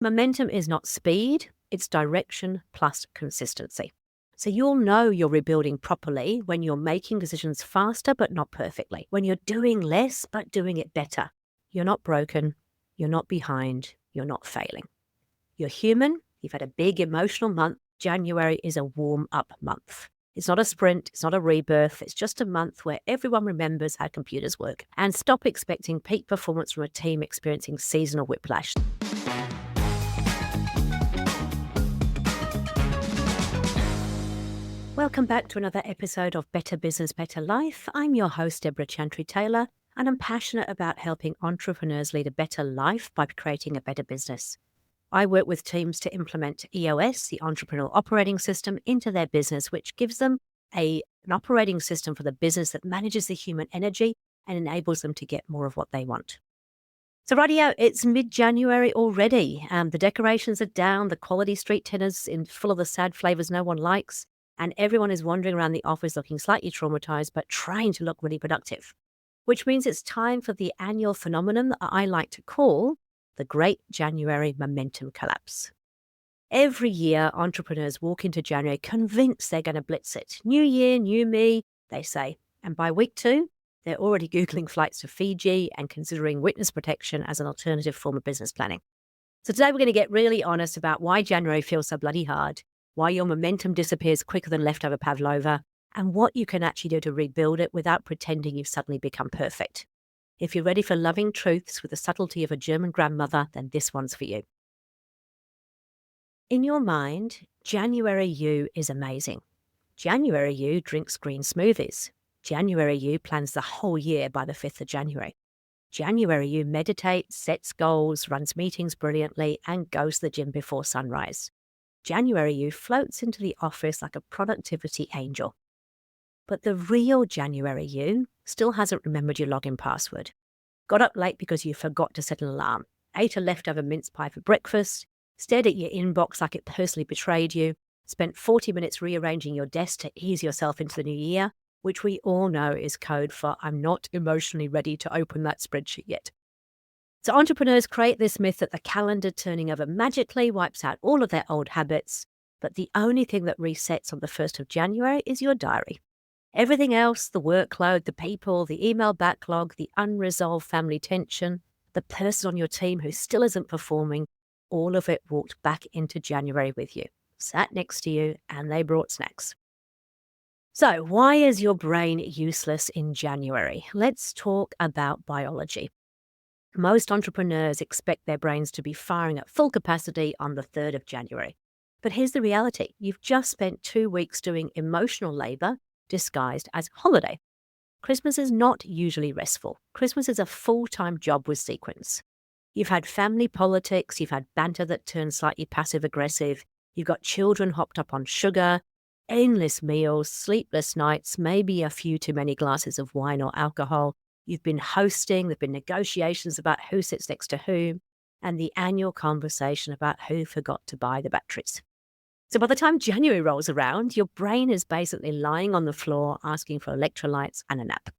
Momentum is not speed, it's direction plus consistency. So you'll know you're rebuilding properly when you're making decisions faster but not perfectly, when you're doing less but doing it better. You're not broken, you're not behind, you're not failing. You're human, you've had a big emotional month. January is a warm-up month. It's not a sprint, it's not a rebirth, it's just a month where everyone remembers how computers work. And stop expecting peak performance from a team experiencing seasonal whiplash. Welcome back to another episode of Better Business, Better Life. I'm your host, Debra Chantry-Taylor, and I'm passionate about helping entrepreneurs lead a better life by creating a better business. I work with teams to implement EOS, the Entrepreneurial Operating System, into their business, which gives them an operating system for the business that manages the human energy and enables them to get more of what they want. So rightio, it's mid-January already. The decorations are down, the quality street tennis in full of the sad flavours no one likes, and everyone is wandering around the office looking slightly traumatized, but trying to look really productive, which means it's time for the annual phenomenon that I like to call the Great January Momentum Collapse. Every year, entrepreneurs walk into January convinced they're going to blitz it. New year, new me, they say. And by week 2, they're already Googling flights to Fiji and considering witness protection as an alternative form of business planning. So today we're going to get really honest about why January feels so bloody hard, why your momentum disappears quicker than leftover pavlova, and what you can actually do to rebuild it without pretending you've suddenly become perfect. If you're ready for loving truths with the subtlety of a German grandmother, then this one's for you. In your mind, January you is amazing. January you drinks green smoothies. January you plans the whole year by the 5th of January. January you meditates, sets goals, runs meetings brilliantly, and goes to the gym before sunrise. January you floats into the office like a productivity angel. But the real January you still hasn't remembered your login password. Got up late because you forgot to set an alarm, ate a leftover mince pie for breakfast, stared at your inbox like it personally betrayed you, spent 40 minutes rearranging your desk to ease yourself into the new year, which we all know is code for I'm not emotionally ready to open that spreadsheet yet. So entrepreneurs create this myth that the calendar turning over magically wipes out all of their old habits, but the only thing that resets on the 1st of January is your diary. Everything else, the workload, the people, the email backlog, the unresolved family tension, the person on your team who still isn't performing, all of it walked back into January with you, sat next to you, and they brought snacks. So why is your brain useless in January? Let's talk about biology. Most entrepreneurs expect their brains to be firing at full capacity on the 3rd of January. But here's the reality. You've just spent 2 weeks doing emotional labor disguised as holiday. Christmas is not usually restful. Christmas is a full-time job with sequence. You've had family politics, you've had banter that turns slightly passive-aggressive, you've got children hopped up on sugar, endless meals, sleepless nights, maybe a few too many glasses of wine or alcohol. You've been hosting, there've been negotiations about who sits next to whom, and the annual conversation about who forgot to buy the batteries. So by the time January rolls around, your brain is basically lying on the floor asking for electrolytes and a nap.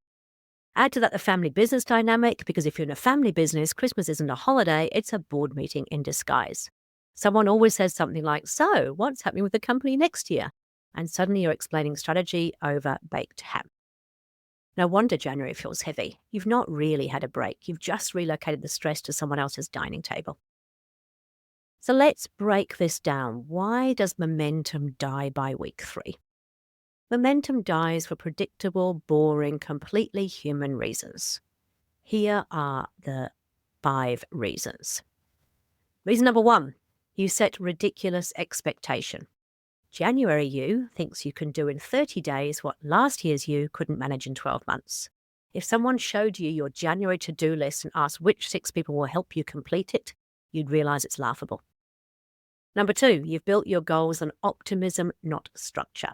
Add to that the family business dynamic, because if you're in a family business, Christmas isn't a holiday, it's a board meeting in disguise. Someone always says something like, so what's happening with the company next year? And suddenly you're explaining strategy over baked ham. No wonder January feels heavy. You've not really had a break. You've just relocated the stress to someone else's dining table. So let's break this down. Why does momentum die by week 3? Momentum dies for predictable, boring, completely human reasons. Here are the 5 reasons. Reason number 1, you set ridiculous expectation. January you thinks you can do in 30 days what last year's you couldn't manage in 12 months. If someone showed you your January to-do list and asked which 6 people will help you complete it, you'd realize it's laughable. Number 2, you've built your goals on optimism, not structure.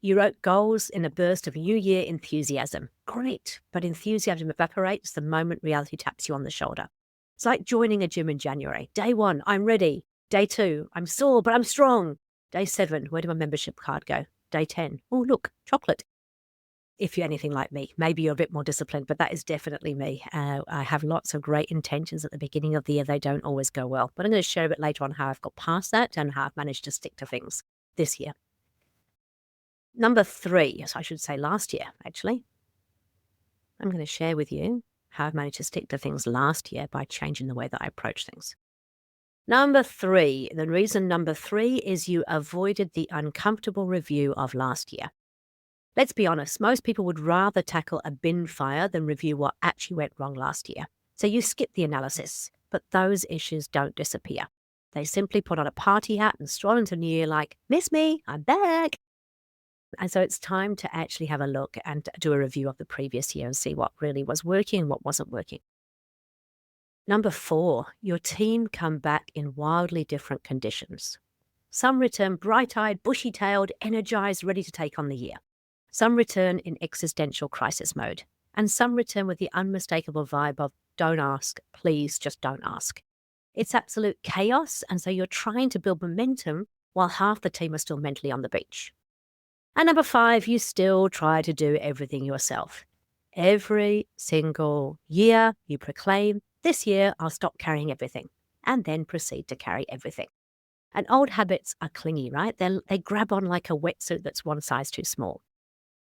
You wrote goals in a burst of New Year enthusiasm. Great, but enthusiasm evaporates the moment reality taps you on the shoulder. It's like joining a gym in January. Day 1, I'm ready. Day 2, I'm sore, but I'm strong. Day 7, where did my membership card go? Day 10, oh look, chocolate. if you're anything like me. Maybe you're a bit more disciplined, but that is definitely me. I have lots of great intentions at the beginning of the year. They don't always go well. But I'm going to share a bit later on how I've got past that and how I've managed to stick to things this year. Number 3, yes, I should say last year, actually. I'm going to share with you how I've managed to stick to things last year by changing the way that I approach things. Number 3, the reason number 3 is you avoided the uncomfortable review of last year. Let's be honest, most people would rather tackle a bin fire than review what actually went wrong last year. So you skip the analysis, but those issues don't disappear. They simply put on a party hat and stroll into the new year like, miss me, I'm back. And so it's time to actually have a look and do a review of the previous year and see what really was working and what wasn't working. Number 4, your team come back in wildly different conditions. Some return bright-eyed, bushy-tailed, energized, ready to take on the year. Some return in existential crisis mode. And some return with the unmistakable vibe of, don't ask, please just don't ask. It's absolute chaos, and so you're trying to build momentum while half the team are still mentally on the beach. And number 5, you still try to do everything yourself. Every single year you proclaim, this year I'll stop carrying everything, and then proceed to carry everything. And old habits are clingy, right? They grab on like a wetsuit that's one size too small.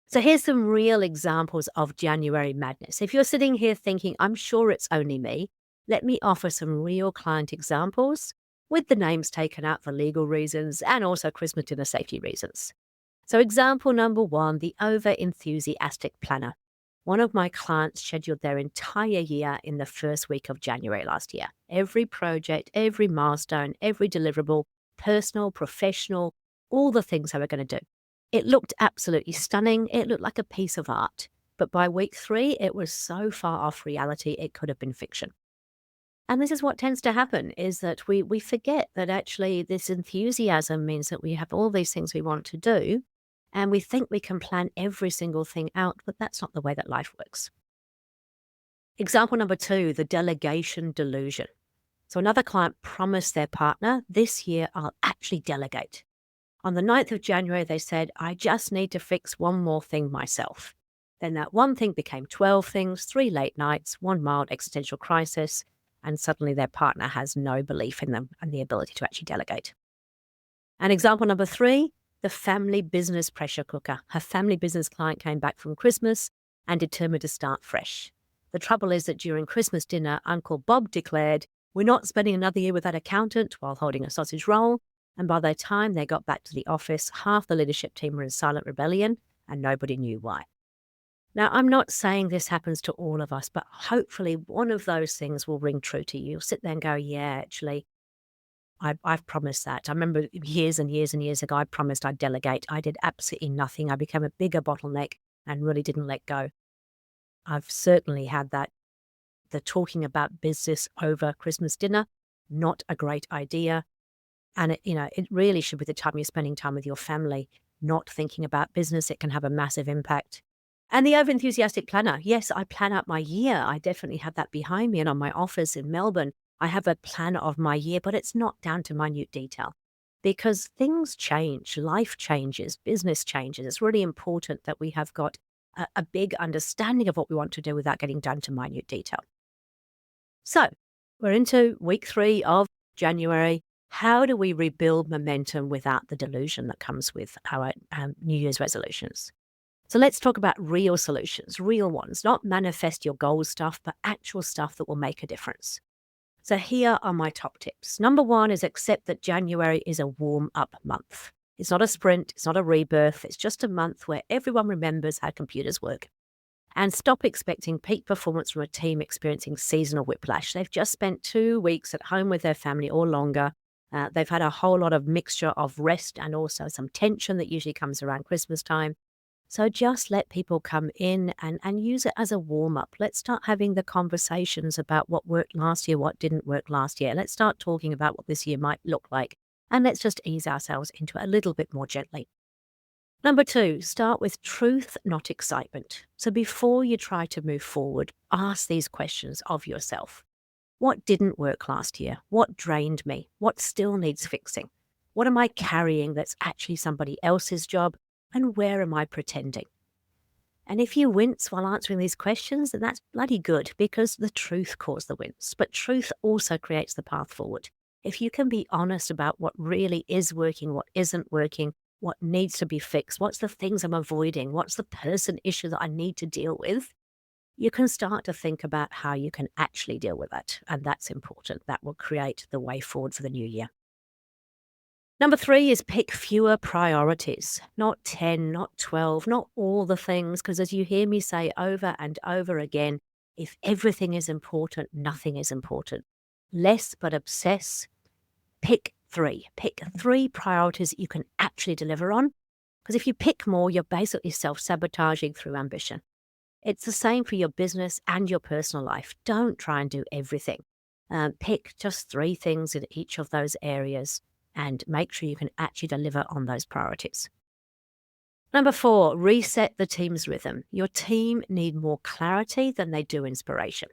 So here's some real examples of January madness. If you're sitting here thinking, I'm sure it's only me, let me offer some real client examples with the names taken out for legal reasons and also Christmas dinner safety reasons. So example number 1, the over-enthusiastic planner. One of my clients scheduled their entire year in the first week of January last year. Every project, every milestone, every deliverable, personal, professional, all the things they were going to do. It looked absolutely stunning. It looked like a piece of art. But by week 3, it was so far off reality, it could have been fiction. And this is what tends to happen, is that we forget that actually this enthusiasm means that we have all these things we want to do, and we think we can plan every single thing out, but that's not the way that life works. Example number 2, the delegation delusion. So another client promised their partner, this year I'll actually delegate. On the 9th of January, they said, I just need to fix one more thing myself. Then that one thing became 12 things, 3 late nights, 1 mild existential crisis, and suddenly their partner has no belief in them and the ability to actually delegate. And example number 3, the family business pressure cooker. Her family business client came back from Christmas and determined to start fresh. The trouble is that during Christmas dinner, Uncle Bob declared, we're not spending another year with that accountant while holding a sausage roll. And by the time they got back to the office, half the leadership team were in silent rebellion and nobody knew why. Now, I'm not saying this happens to all of us, but hopefully one of those things will ring true to you. You'll sit there and go, yeah, actually, I've promised that. I remember years and years and years ago, I promised I'd delegate. I did absolutely nothing. I became a bigger bottleneck and really didn't let go. I've certainly had that. The talking about business over Christmas dinner, not a great idea. And it really should be the time you're spending time with your family, not thinking about business. It can have a massive impact. And the over-enthusiastic planner. Yes, I plan out my year. I definitely have that behind me. And on my office in Melbourne, I have a plan of my year, but it's not down to minute detail because things change, life changes, business changes. It's really important that we have got a big understanding of what we want to do without getting down to minute detail. So we're into week 3 of January. How do we rebuild momentum without the delusion that comes with our New Year's resolutions? So let's talk about real solutions, real ones, not manifest your goals stuff, but actual stuff that will make a difference. So here are my top tips. Number 1 is accept that January is a warm-up month. It's not a sprint, it's not a rebirth, it's just a month where everyone remembers how computers work. And stop expecting peak performance from a team experiencing seasonal whiplash. They've just spent 2 weeks at home with their family or longer. They've had a whole lot of mixture of rest and also some tension that usually comes around Christmas time. So just let people come in and use it as a warm-up. Let's start having the conversations about what worked last year, what didn't work last year. Let's start talking about what this year might look like. And let's just ease ourselves into it a little bit more gently. Number 2, start with truth, not excitement. So before you try to move forward, ask these questions of yourself. What didn't work last year? What drained me? What still needs fixing? What am I carrying that's actually somebody else's job? And where am I pretending? And if you wince while answering these questions, then that's bloody good because the truth caused the wince. But truth also creates the path forward. If you can be honest about what really is working, what isn't working, what needs to be fixed, what's the things I'm avoiding, what's the person issue that I need to deal with, you can start to think about how you can actually deal with that. And that's important. That will create the way forward for the new year. Number 3 is pick fewer priorities, not 10, not 12, not all the things, because as you hear me say over and over again, if everything is important, nothing is important. Less but obsess. Pick 3. Pick 3 priorities that you can actually deliver on, because if you pick more, you're basically self-sabotaging through ambition. It's the same for your business and your personal life. Don't try and do everything. Pick just 3 things in each of those areas and make sure you can actually deliver on those priorities. Number 4, reset the team's rhythm. Your team need more clarity than they do inspiration.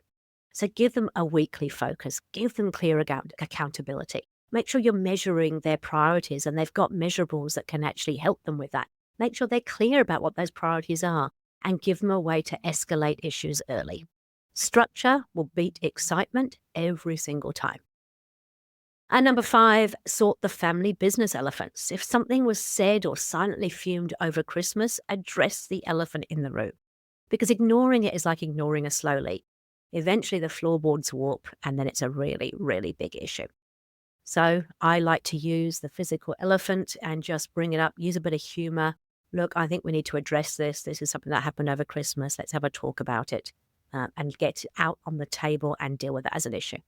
So give them a weekly focus. Give them clear accountability. Make sure you're measuring their priorities and they've got measurables that can actually help them with that. Make sure they're clear about what those priorities are and give them a way to escalate issues early. Structure will beat excitement every single time. And number 5, sort the family business elephants. If something was said or silently fumed over Christmas, address the elephant in the room. Because ignoring it is like ignoring a slow leak. Eventually the floorboards warp and then it's a really, really big issue. So I like to use the physical elephant and just bring it up, use a bit of humor. Look, I think we need to address this. This is something that happened over Christmas. Let's have a talk about it and get it out on the table and deal with it as an issue.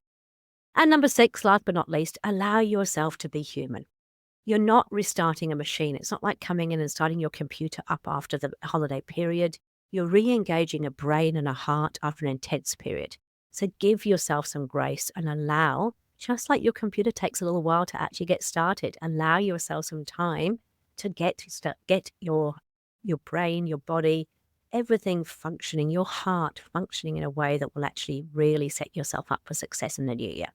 And number 6, last but not least, allow yourself to be human. You're not restarting a machine. It's not like coming in and starting your computer up after the holiday period. You're re-engaging a brain and a heart after an intense period. So give yourself some grace and allow, just like your computer takes a little while to actually get started, allow yourself some time to get your brain, your body, everything functioning, your heart functioning in a way that will actually really set yourself up for success in the new year.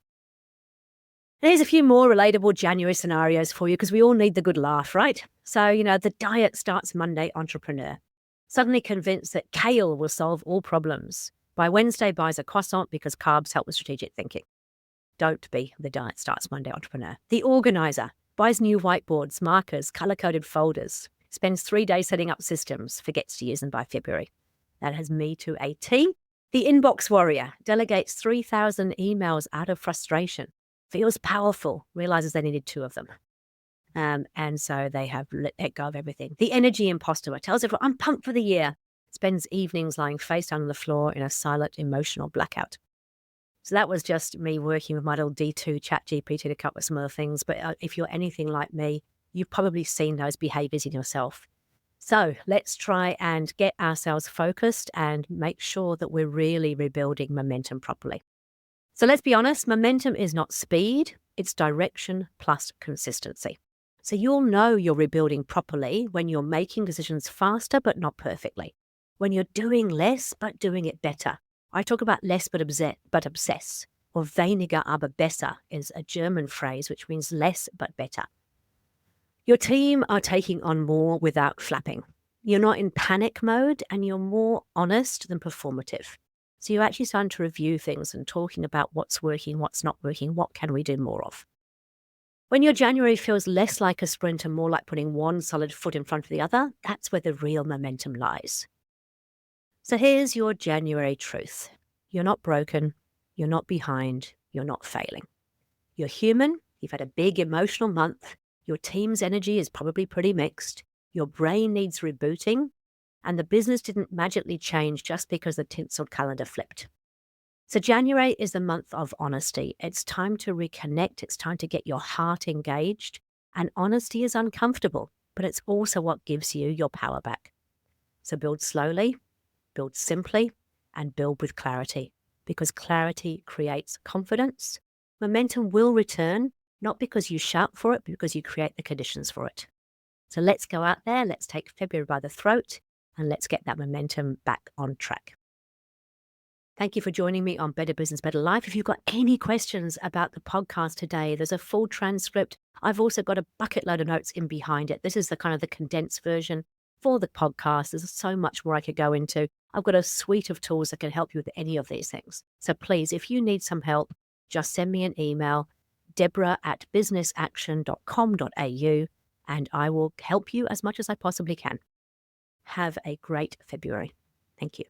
Here's a few more relatable January scenarios for you because we all need the good laugh, right? So, the diet starts Monday entrepreneur. Suddenly convinced that kale will solve all problems. By Wednesday buys a croissant because carbs help with strategic thinking. Don't be the diet starts Monday entrepreneur. The organizer buys new whiteboards, markers, color-coded folders, spends 3 days setting up systems, forgets to use them by February. That has me to a T. The inbox warrior delegates 3,000 emails out of frustration, feels powerful, realizes they needed 2 of them. And so they have let go of everything. The energy imposter tells everyone, I'm pumped for the year, spends evenings lying face down on the floor in a silent emotional blackout. So that was just me working with my little D2 ChatGPT to come up with some other things. But if you're anything like me, you've probably seen those behaviors in yourself. So let's try and get ourselves focused and make sure that we're really rebuilding momentum properly. So let's be honest, momentum is not speed, it's direction plus consistency. So you'll know you're rebuilding properly when you're making decisions faster but not perfectly. When you're doing less but doing it better. I talk about less but obsess, or weniger aber besser is a German phrase which means less but better. Your team are taking on more without flapping. You're not in panic mode and you're more honest than performative. So you're actually starting to review things and talking about what's working, what's not working, what can we do more of. When your January feels less like a sprint and more like putting one solid foot in front of the other, that's where the real momentum lies. So here's your January truth. You're not broken, you're not behind, you're not failing. You're human, you've had a big emotional month, your team's energy is probably pretty mixed, your brain needs rebooting, and the business didn't magically change just because the tinselled calendar flipped. So January is the month of honesty. It's time to reconnect, it's time to get your heart engaged, and honesty is uncomfortable, but it's also what gives you your power back. So build slowly, build simply, and build with clarity, because clarity creates confidence. Momentum will return, not because you shout for it, but because you create the conditions for it. So let's go out there, let's take February by the throat, and let's get that momentum back on track. Thank you for joining me on Better Business, Better Life. If you've got any questions about the podcast today, there's a full transcript. I've also got a bucket load of notes in behind it. This is the condensed version. for the podcast. There's so much more I could go into. I've got a suite of tools that can help you with any of these things. So please, if you need some help, just send me an email, debra@businessaction.com.au, and I will help you as much as I possibly can. Have a great February. Thank you.